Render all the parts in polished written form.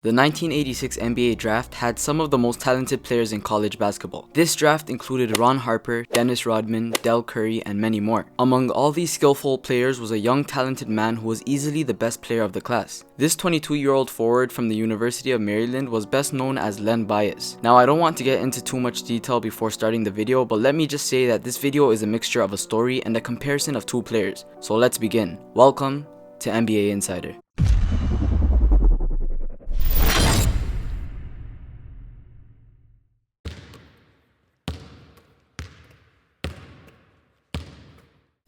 The 1986 NBA draft had some of the most talented players in college basketball. This draft included Ron Harper, Rodman, Dell, and many more. Among all these skillful players was a young talented man who was easily the best player of the class. This 22-year-old forward from the University of Maryland was best known as Len Bias. Now I don't want to get into too much detail before starting the video, but let me just say that this video is a mixture of a story and a comparison of two players. So let's begin. Welcome to NBA Insider.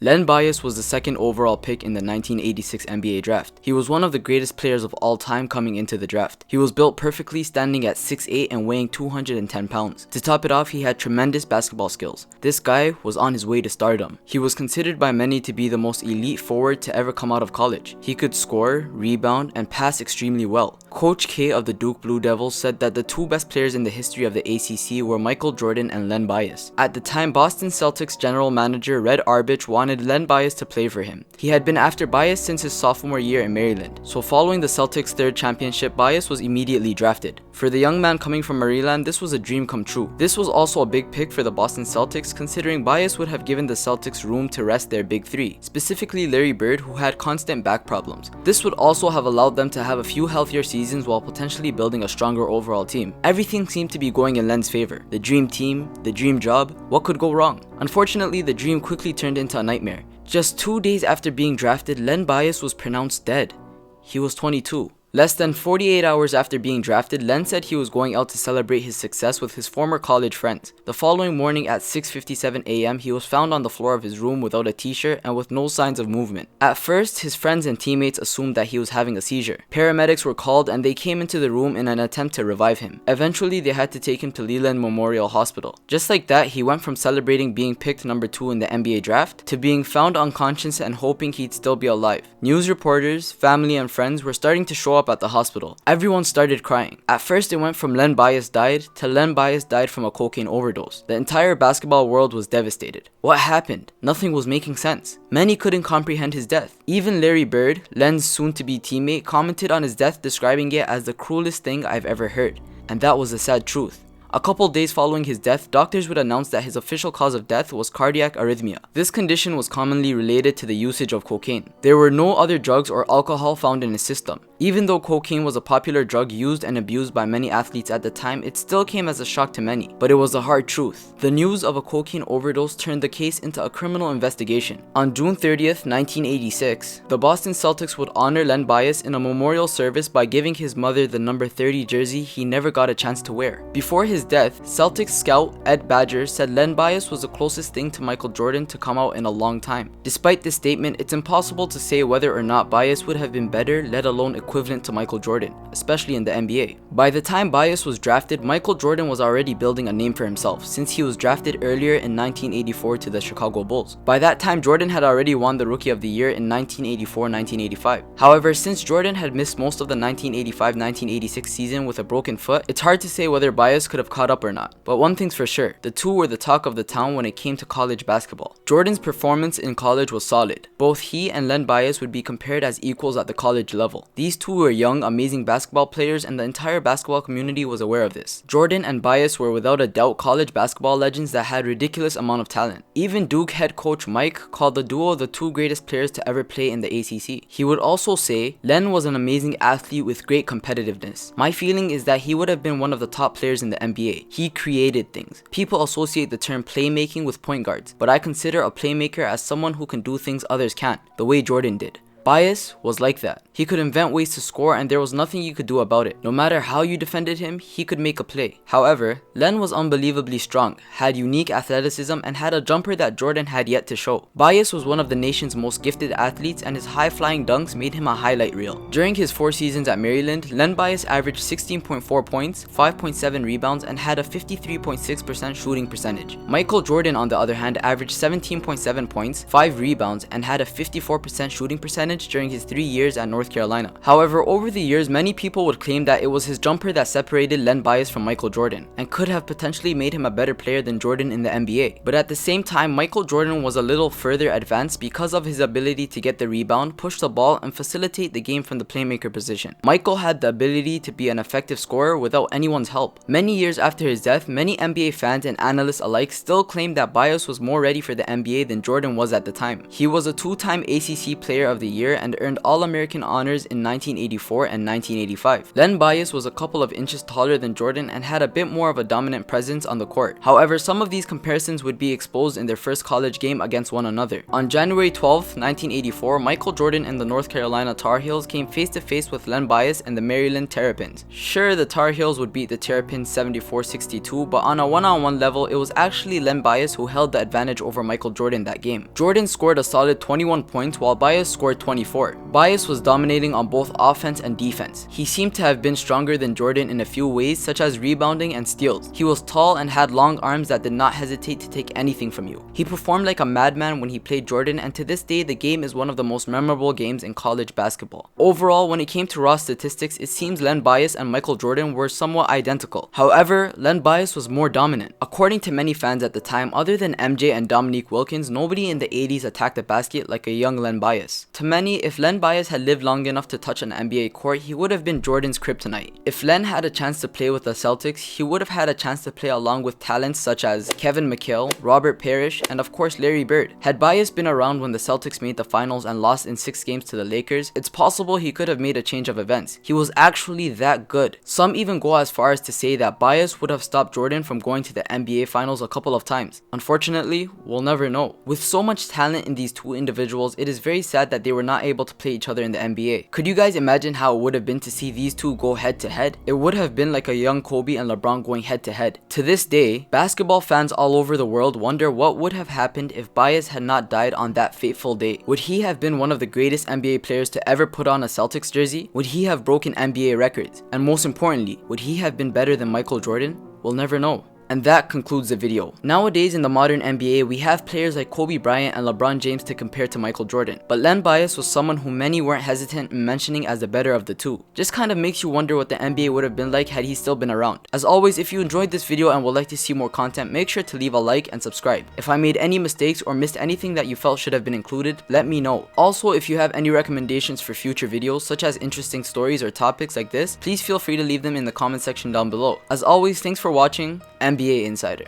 Len Bias was the second overall pick in the 1986 NBA draft. He was one of the greatest players of all time coming into the draft. He was built perfectly, standing at 6'8" and weighing 210 pounds. To top it off, he had tremendous basketball skills. This guy was on his way to stardom. He was considered by many to be the most elite forward to ever come out of college. He could score, rebound, and pass extremely well. Coach K of the Duke Blue Devils said that the two best players in the history of the ACC were Michael Jordan and Len Bias. At the time, Boston Celtics general manager Red Arbich wanted Len Bias to play for him. He had been after Bias since his sophomore year in Maryland, so following the Celtics' third championship, Bias was immediately drafted. For the young man coming from Maryland, this was a dream come true. This was also a big pick for the Boston Celtics, considering Bias would have given the Celtics room to rest their big three, specifically Larry Bird, who had constant back problems. This would also have allowed them to have a few healthier seasons while potentially building a stronger overall team. Everything seemed to be going in Len's favor. The dream team, the dream job, what could go wrong? Unfortunately, the dream quickly turned into a nightmare. Just 2 days after being drafted, Len Bias was pronounced dead. He was 22. Less than 48 hours after being drafted, Len said he was going out to celebrate his success with his former college friends. The following morning at 6:57 a.m., he was found on the floor of his room without a t-shirt and with no signs of movement. At first, his friends and teammates assumed that he was having a seizure. Paramedics were called and they came into the room in an attempt to revive him. Eventually, they had to take him to Leland Memorial Hospital. Just like that, he went from celebrating being picked number 2 in the NBA draft to being found unconscious and hoping he'd still be alive. News reporters, family, and friends were starting to show up at the hospital. Everyone started crying. At first, it went from Len Bias died to Len Bias died from a cocaine overdose. The entire basketball world was devastated. What happened? Nothing was making sense. Many couldn't comprehend his death. Even Larry Bird, Len's soon-to-be teammate, commented on his death, describing it as the cruelest thing I've ever heard. And that was the sad truth. A couple days following his death, doctors would announce that his official cause of death was cardiac arrhythmia. This condition was commonly related to the usage of cocaine. There were no other drugs or alcohol found in his system. Even though cocaine was a popular drug used and abused by many athletes at the time, it still came as a shock to many. But it was a hard truth. The news of a cocaine overdose turned the case into a criminal investigation. On June 30th, 1986, the Boston Celtics would honor Len Bias in a memorial service by giving his mother the number 30 jersey he never got a chance to wear. Before his death, Celtics scout Ed Badger said Len Bias was the closest thing to Michael Jordan to come out in a long time. Despite this statement, it's impossible to say whether or not Bias would have been better, let alone equivalent to Michael Jordan, especially in the NBA. By the time Bias was drafted, Michael Jordan was already building a name for himself since he was drafted earlier in 1984 to the Chicago Bulls. By that time, Jordan had already won the Rookie of the Year in 1984-1985. However, since Jordan had missed most of the 1985-1986 season with a broken foot, it's hard to say whether Bias could have caught up or not. But one thing's for sure, the two were the talk of the town when it came to college basketball. Jordan's performance in college was solid. Both he and Len Bias would be compared as equals at the college level. These two were young, amazing basketball players, and the entire basketball community was aware of this. Jordan and Bias were without a doubt college basketball legends that had ridiculous amount of talent. Even Duke head coach Mike called the duo the two greatest players to ever play in the ACC. He would also say, Len was an amazing athlete with great competitiveness. My feeling is that he would have been one of the top players in the NBA. He created things. People associate the term playmaking with point guards, but I consider a playmaker as someone who can do things others can't, the way Jordan did. Bias was like that. He could invent ways to score and there was nothing you could do about it. No matter how you defended him, he could make a play. However, Len was unbelievably strong, had unique athleticism, and had a jumper that Jordan had yet to show. Bias was one of the nation's most gifted athletes and his high-flying dunks made him a highlight reel. During his 4 seasons at Maryland, Len Bias averaged 16.4 points, 5.7 rebounds, and had a 53.6% shooting percentage. Michael Jordan, on the other hand, averaged 17.7 points, 5 rebounds, and had a 54% shooting percentage advantage during his 3 years at North Carolina. However, over the years, many people would claim that it was his jumper that separated Len Bias from Michael Jordan, and could have potentially made him a better player than Jordan in the NBA. But at the same time, Michael Jordan was a little further advanced because of his ability to get the rebound, push the ball, and facilitate the game from the playmaker position. Michael had the ability to be an effective scorer without anyone's help. Many years after his death, many NBA fans and analysts alike still claim that Bias was more ready for the NBA than Jordan was at the time. He was a 2-time ACC Player of the Year and earned All-American honors in 1984 and 1985. Len Bias was a couple of inches taller than Jordan and had a bit more of a dominant presence on the court. However, some of these comparisons would be exposed in their first college game against one another. On January 12, 1984, Michael Jordan and the North Carolina Tar Heels came face to face with Len Bias and the Maryland Terrapins. Sure, the Tar Heels would beat the Terrapins 74-62, but on a one-on-one level, it was actually Len Bias who held the advantage over Michael Jordan that game. Jordan scored a solid 21 points while Bias scored 24. Bias was dominating on both offense and defense. He seemed to have been stronger than Jordan in a few ways, such as rebounding and steals. He was tall and had long arms that did not hesitate to take anything from you. He performed like a madman when he played Jordan, and to this day, the game is one of the most memorable games in college basketball. Overall, when it came to raw statistics, it seems Len Bias and Michael Jordan were somewhat identical. However, Len Bias was more dominant. According to many fans at the time, other than MJ and Dominique Wilkins, nobody in the 80s attacked the basket like a young Len Bias. To many, if Len Bias had lived long enough to touch an NBA court, he would have been Jordan's kryptonite. If Len had a chance to play with the Celtics, he would have had a chance to play along with talents such as Kevin McHale, Robert Parrish, and of course Larry Bird. Had Bias been around when the Celtics made the finals and lost in 6 games to the Lakers, it's possible he could have made a change of events. He was actually that good. Some even go as far as to say that Bias would have stopped Jordan from going to the NBA finals a couple of times. Unfortunately, we'll never know. With so much talent in these two individuals, it is very sad that they were not able to play each other in the NBA. Could you guys imagine how it would have been to see these two go head to head? It would have been like a young Kobe and LeBron going head to head. To this day, basketball fans all over the world wonder what would have happened if Bias had not died on that fateful day. Would he have been one of the greatest NBA players to ever put on a Celtics jersey? Would he have broken NBA records? And most importantly, would he have been better than Michael Jordan? We'll never know. And that concludes the video. Nowadays in the modern NBA, we have players like Kobe Bryant and LeBron James to compare to Michael Jordan. But Len Bias was someone who many weren't hesitant in mentioning as the better of the two. Just kind of makes you wonder what the NBA would have been like had he still been around. As always, if you enjoyed this video and would like to see more content, make sure to leave a like and subscribe. If I made any mistakes or missed anything that you felt should have been included, let me know. Also, if you have any recommendations for future videos, such as interesting stories or topics like this, please feel free to leave them in the comment section down below. As always, thanks for watching. NBA Insider.